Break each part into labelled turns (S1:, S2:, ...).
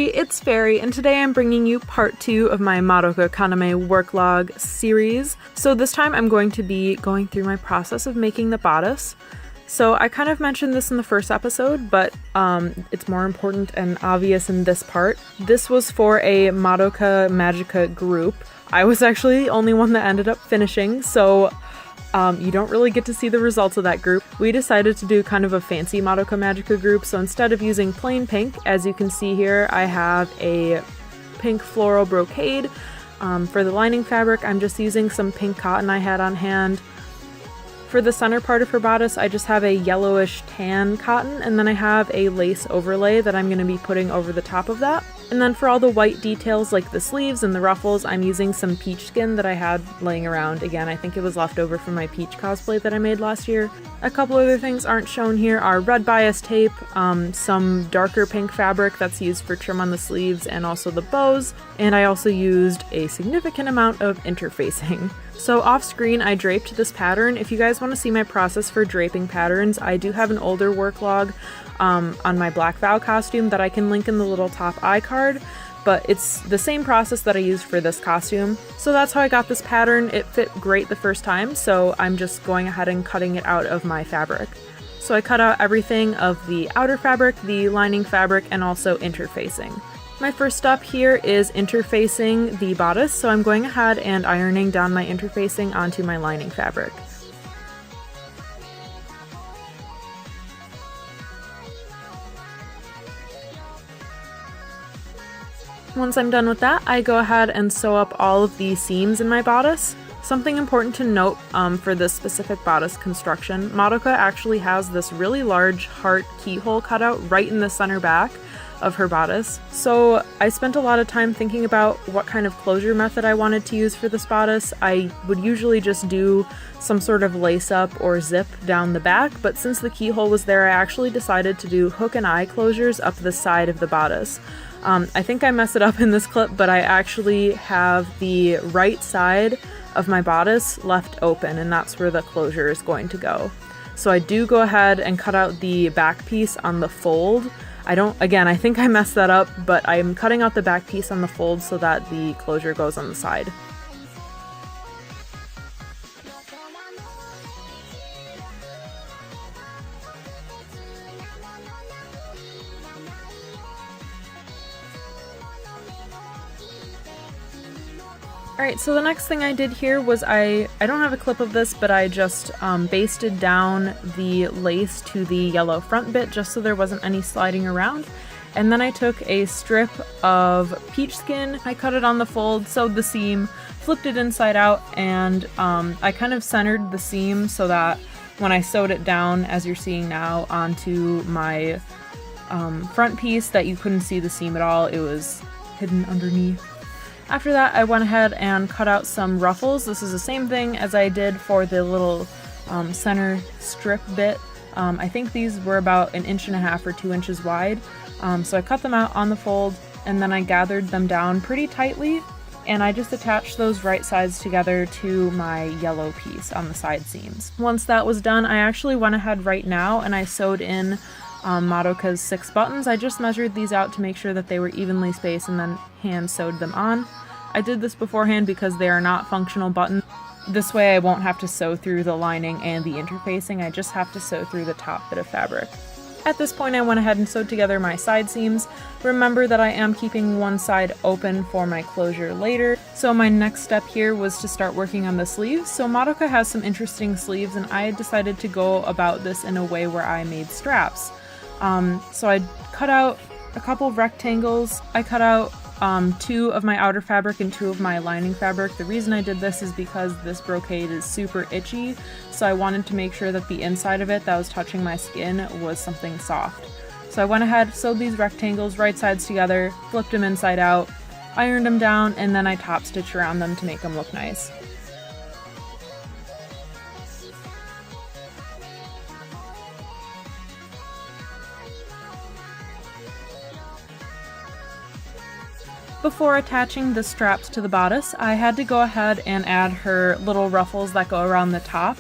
S1: everybody, it's Fairy, and today I'm bringing you part 2 of my Madoka Kaname work log series. So this time I'm going to be going through my process of making the bodice. So I kind of mentioned this in the first episode, but it's more important and obvious in this part. This was for a Madoka Magica group. I was actually the only one that ended up finishing, so you don't really get to see the results of that group. We decided to do kind of a fancy Madoka Magica group, so instead of using plain pink, as you can see here, I have a pink floral brocade. For the lining fabric, I'm just using some pink cotton I had on hand. For the center part of her bodice, I just have a yellowish tan cotton, and then I have a lace overlay that I'm going to be putting over the top of that. And then for all the white details like the sleeves and the ruffles, I'm using some peach skin that I had laying around. Again, I think it was left over from my peach cosplay that I made last year. A couple other things aren't shown here are red bias tape, some darker pink fabric that's used for trim on the sleeves and also the bows, and I also used a significant amount of interfacing. So off screen I draped this pattern. If you guys want to see my process for draping patterns, I do have an older work log on my Black Vow costume that I can link in the little top iCard, but it's the same process that I used for this costume. So that's how I got this pattern. It fit great the first time, so I'm just going ahead and cutting it out of my fabric. So I cut out everything of the outer fabric, the lining fabric, and also interfacing. My first step here is interfacing the bodice, so I'm going ahead and ironing down my interfacing onto my lining fabric. Once I'm done with that, I go ahead and sew up all of the seams in my bodice. Something important to note for this specific bodice construction, Madoka actually has this really large heart keyhole cut out right in the center back of her bodice. So I spent a lot of time thinking about what kind of closure method I wanted to use for this bodice. I would usually just do some sort of lace up or zip down the back, but since the keyhole was there, I actually decided to do hook and eye closures up the side of the bodice. I think I messed it up in this clip, but I actually have the right side of my bodice left open, and that's where the closure is going to go. So I do go ahead and cut out the back piece on the fold. I think I messed that up, but I'm cutting out the back piece on the fold so that the closure goes on the side. Alright, so the next thing I did here was I don't have a clip of this, but I just basted down the lace to the yellow front bit just so there wasn't any sliding around. And then I took a strip of peach skin, I cut it on the fold, sewed the seam, flipped it inside out, and I kind of centered the seam so that when I sewed it down, as you're seeing now, onto my front piece, that you couldn't see the seam at all, it was hidden underneath. After that, I went ahead and cut out some ruffles. This is the same thing as I did for the little center strip bit. I think these were about 1.5 inches or 2 inches wide. So I cut them out on the fold, and then I gathered them down pretty tightly, and I just attached those right sides together to my yellow piece on the side seams. Once that was done, I actually went ahead right now and I sewed in Madoka's 6 buttons. I just measured these out to make sure that they were evenly spaced and then hand sewed them on. I did this beforehand because they are not functional buttons. This way I won't have to sew through the lining and the interfacing, I just have to sew through the top bit of fabric. At this point I went ahead and sewed together my side seams. Remember that I am keeping one side open for my closure later. So my next step here was to start working on the sleeves. So Madoka has some interesting sleeves, and I decided to go about this in a way where I made straps. So I cut out a couple of rectangles. I cut out 2 of my outer fabric and 2 of my lining fabric. The reason I did this is because this brocade is super itchy, so I wanted to make sure that the inside of it that was touching my skin was something soft. So I went ahead, sewed these rectangles right sides together, flipped them inside out, ironed them down, and then I top stitched around them to make them look nice. Before attaching the straps to the bodice, I had to go ahead and add her little ruffles that go around the top.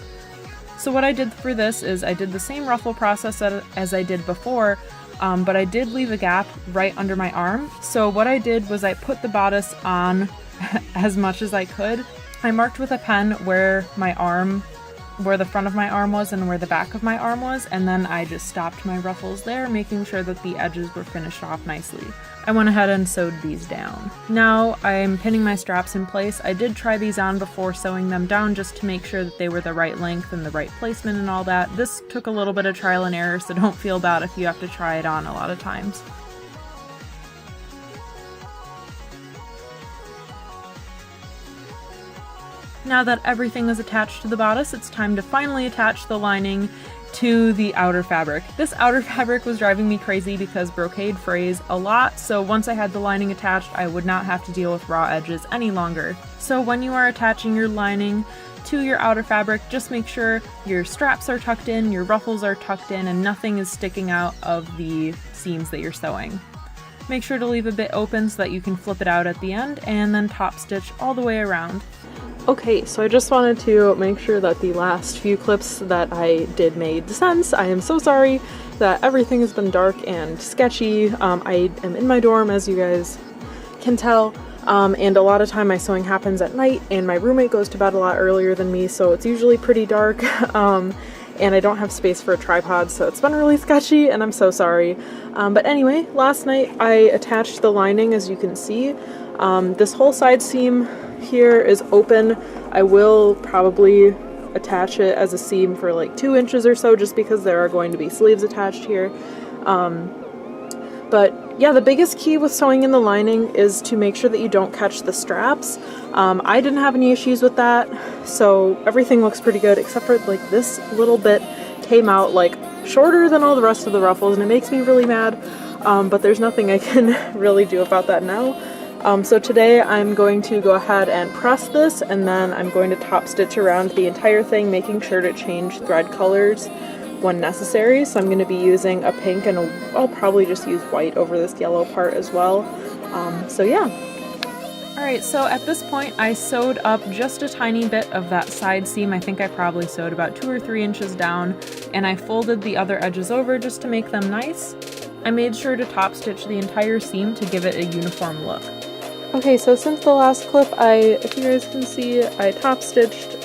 S1: So what I did for this is I did the same ruffle process as I did before, but I did leave a gap right under my arm. So what I did was I put the bodice on as much as I could. I marked with a pen where the front of my arm was and where the back of my arm was, and then I just stopped my ruffles there, making sure that the edges were finished off nicely. I went ahead and sewed these down. Now I'm pinning my straps in place. I did try these on before sewing them down just to make sure that they were the right length and the right placement and all that. This took a little bit of trial and error, so don't feel bad if you have to try it on a lot of times. Now that everything is attached to the bodice, it's time to finally attach the lining to the outer fabric. This outer fabric was driving me crazy because brocade frays a lot, so once I had the lining attached, I would not have to deal with raw edges any longer. So when you are attaching your lining to your outer fabric, just make sure your straps are tucked in, your ruffles are tucked in, and nothing is sticking out of the seams that you're sewing. Make sure to leave a bit open so that you can flip it out at the end, and then top stitch all the way around. Okay, so I just wanted to make sure that the last few clips that I did made sense. I am so sorry that everything has been dark and sketchy. I am in my dorm, as you guys can tell, and a lot of time my sewing happens at night, and my roommate goes to bed a lot earlier than me, so it's usually pretty dark, and I don't have space for a tripod, so it's been really sketchy, and I'm so sorry. But anyway, last night I attached the lining, as you can see. This whole side seam here is open. I will probably attach it as a seam for like 2 inches or so, just because there are going to be sleeves attached here. But yeah, the biggest key with sewing in the lining is to make sure that you don't catch the straps. I didn't have any issues with that, so everything looks pretty good, except for like this little bit came out like shorter than all the rest of the ruffles, and it makes me really mad, but there's nothing I can really do about that now. So today I'm going to go ahead and press this, and then I'm going to top stitch around the entire thing, making sure to change thread colors when necessary. So I'm going to be using a pink, and I'll probably just use white over this yellow part as well. So yeah. Alright, so at this point I sewed up just a tiny bit of that side seam. I think I probably sewed about 2 or 3 inches down, and I folded the other edges over just to make them nice. I made sure to top stitch the entire seam to give it a uniform look. Okay, so since the last clip, if you guys can see, I top stitched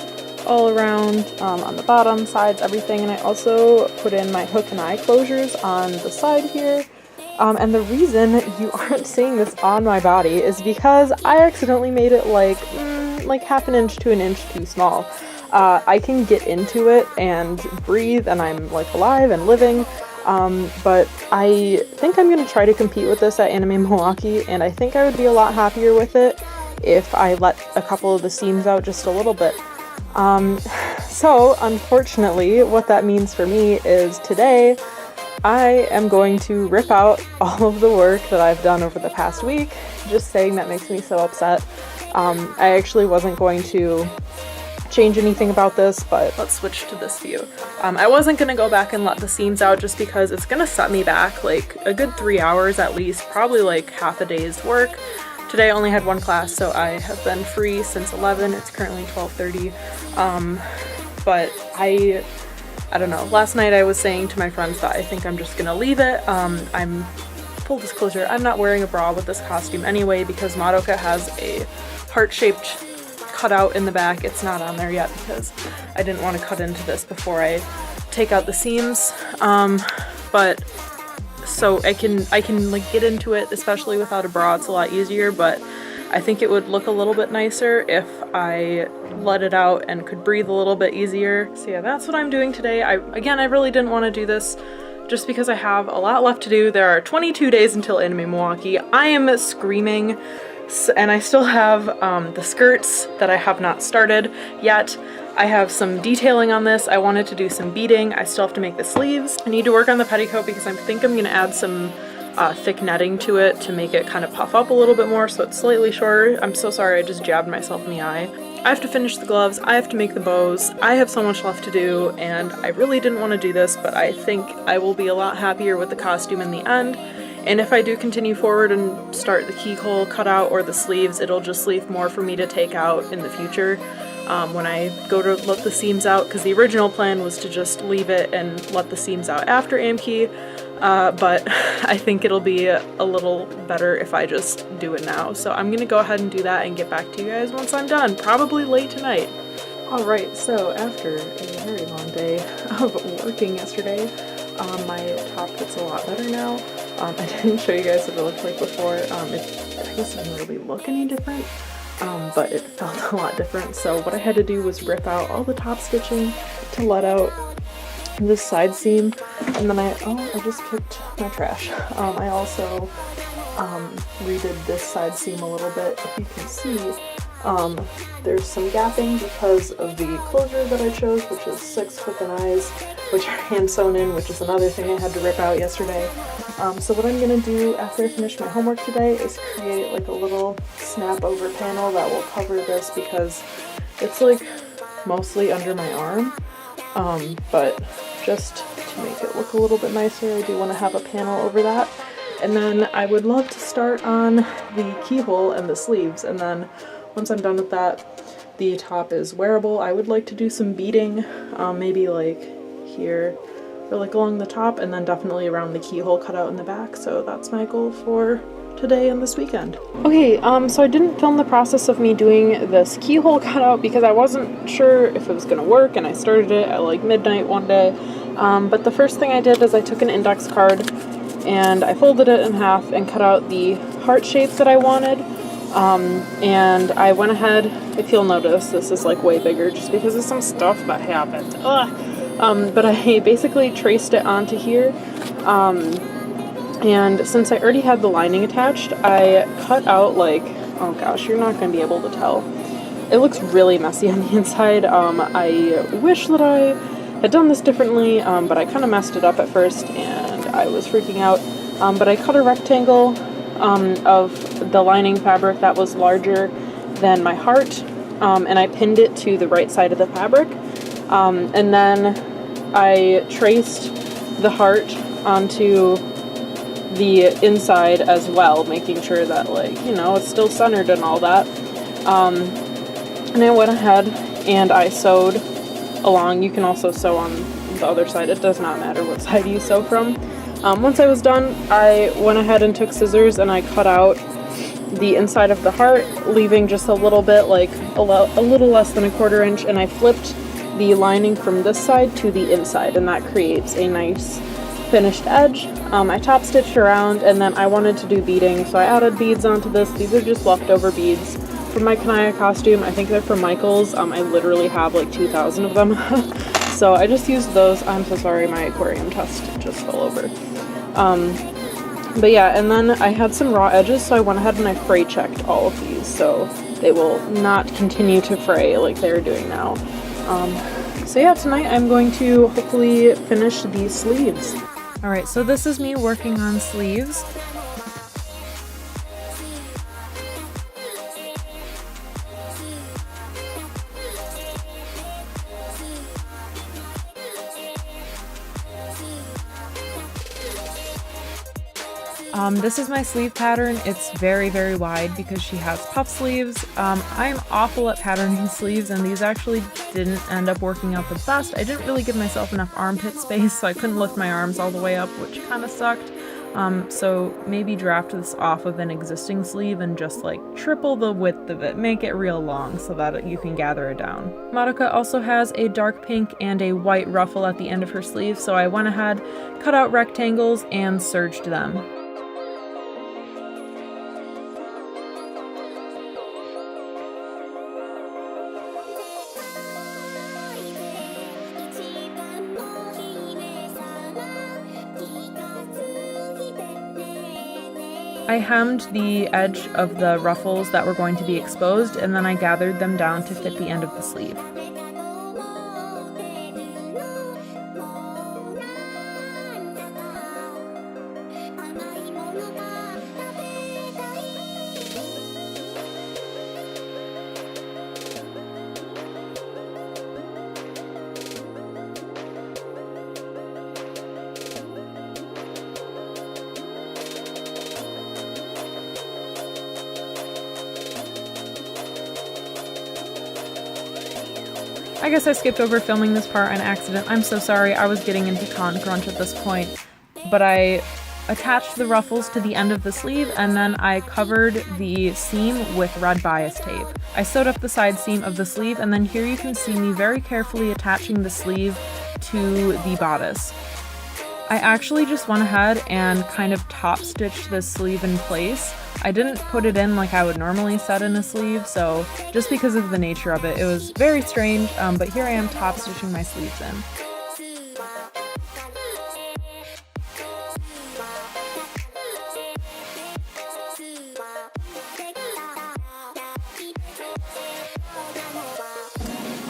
S1: all around on the bottom, sides, everything, and I also put in my hook and eye closures on the side here. And the reason you aren't seeing this on my body is because I accidentally made it like half an inch to an inch too small. I can get into it and breathe, and I'm like alive and living. But I think I'm going to try to compete with this at Anime Milwaukee, and I think I would be a lot happier with it if I let a couple of the seams out just a little bit. So unfortunately, what that means for me is today I am going to rip out all of the work that I've done over the past week. Just saying, that makes me so upset. I actually wasn't going to change anything about this, but let's switch to this view. I wasn't gonna go back and let the seams out just because it's gonna set me back like a good 3 hours at least, probably like half a day's work. Today I only had 1 class, so I have been free since 11. It's currently 12:30. But I don't know. Last night I was saying to my friends that I think I'm just gonna leave it. Full disclosure, I'm not wearing a bra with this costume anyway because Madoka has a heart-shaped cutout in the back. It's not on there yet because I didn't want to cut into this before I take out the seams. But so I can like get into it, especially without a bra. It's a lot easier, but I think it would look a little bit nicer if I let it out and could breathe a little bit easier. So yeah, that's what I'm doing today. I really didn't want to do this just because I have a lot left to do. There are 22 days until Anime Milwaukee. I am screaming. And I still have the skirts that I have not started yet. I have some detailing on this. I wanted to do some beading. I still have to make the sleeves. I need to work on the petticoat because I think I'm going to add some thick netting to it to make it kind of puff up a little bit more so it's slightly shorter. I'm so sorry, I just jabbed myself in the eye. I have to finish the gloves. I have to make the bows. I have so much left to do, and I really didn't want to do this, but I think I will be a lot happier with the costume in the end. And if I do continue forward and start the keyhole cutout or the sleeves, it'll just leave more for me to take out in the future when I go to let the seams out, because the original plan was to just leave it and let the seams out after Amkey. but I think it'll be a little better if I just do it now. So I'm gonna go ahead and do that and get back to you guys once I'm done, probably late tonight. Alright, so after a very long day of working yesterday, my top fits a lot better now. I didn't show you guys what it looked like before. I guess it didn't really look any different, but it felt a lot different. So what I had to do was rip out all the top stitching to let out this side seam, and then I just kicked my trash. I also redid this side seam a little bit. If you can see, there's some gapping because of the closure that I chose, which is 6 hook and eyes, which are hand sewn in, which is another thing I had to rip out yesterday. So what I'm gonna do after I finish my homework today is create like a little snap over panel that will cover this, because it's like mostly under my arm, but just to make it look a little bit nicer, I do want to have a panel over that. And then I would love to start on the keyhole and the sleeves, and then once I'm done with that, the top is wearable. I would like to do some beading, maybe like here, or like along the top, and then definitely around the keyhole cut out in the back. So that's my goal for today and this weekend. Okay, so I didn't film the process of me doing this keyhole cutout because I wasn't sure if it was gonna work, and I started it at like midnight one day. But the first thing I did is I took an index card and I folded it in half and cut out the heart shapes that I wanted. And I went ahead, if you'll notice, this is like way bigger just because of some stuff that happened. But I basically traced it onto here. And since I already had the lining attached, I cut out like, oh gosh, you're not going to be able to tell. It looks really messy on the inside. I wish that I had done this differently, but I kind of messed it up at first and I was freaking out. But I cut a rectangle of the lining fabric that was larger than my heart, and I pinned it to the right side of the fabric. And then I traced the heart onto the inside as well, making sure that, like, you know, it's still centered and all that. And I went ahead and I sewed along. You can also sew on the other side. It does not matter what side you sew from. Once I was done, I went ahead and took scissors and I cut out the inside of the heart, leaving just a little bit, like a little less than a 1/4 inch, and I flipped the lining from this side to the inside, and that creates a nice finished edge. I top stitched around, and then I wanted to do beading, so I added beads onto this. These are just leftover beads from my Kanaya costume. I think they're from Michael's. I literally have like 2,000 of them. So I just used those. I'm so sorry, my aquarium test just fell over. But yeah, and then I had some raw edges, so I went ahead and I fray checked all of these, so they will not continue to fray like they're doing now. So yeah, tonight I'm going to hopefully finish these sleeves. Alright, so this is me working on sleeves. This is my sleeve pattern. It's very, very wide because she has puff sleeves. I'm awful at patterning sleeves, and these actually didn't end up working out the best. I didn't really give myself enough armpit space, so I couldn't lift my arms all the way up, which kind of sucked. So maybe draft this off of an existing sleeve and just like triple the width of it, make it real long so that you can gather it down. Madoka also has a dark pink and a white ruffle at the end of her sleeve, so I went ahead, cut out rectangles, and serged them. I hemmed the edge of the ruffles that were going to be exposed, and then I gathered them down to fit the end of the sleeve. I guess I skipped over filming this part on accident. I'm so sorry. I was getting into con crunch at this point. but I attached the ruffles to the end of the sleeve, and then I covered the seam with red bias tape. I sewed up the side seam of the sleeve, and then here you can see me very carefully attaching the sleeve to the bodice. I actually just went ahead and kind of top stitched this sleeve in place. I didn't put it in like I would normally set in a sleeve, so just because of the nature of it, it was very strange, but here I am top stitching my sleeves in.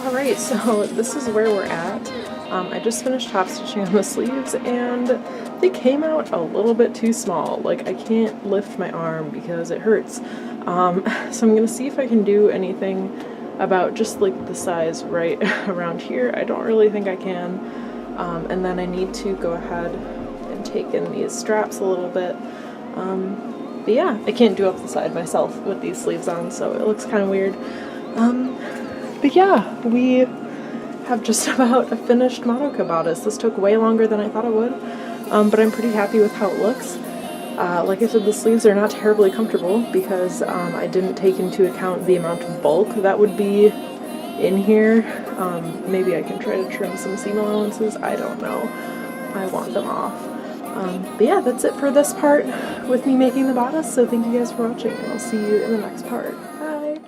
S1: Alright, so this is where we're at. I just finished top stitching on the sleeves and they came out a little bit too small. Like, I can't lift my arm because it hurts. So I'm gonna see if I can do anything about just like the size right around here. I don't really think I can. And then I need to go ahead and take in these straps a little bit. But yeah, I can't do up the side myself with these sleeves on, so it looks kind of weird. But yeah, we have just about a finished Madoka bodice. This took way longer than I thought it would, but I'm pretty happy with how it looks. Like I said, the sleeves are not terribly comfortable because I didn't take into account the amount of bulk that would be in here. Maybe I can try to trim some seam allowances, I don't know. I want them off. But yeah, that's it for this part with me making the bodice, so thank you guys for watching, and I'll see you in the next part. Bye!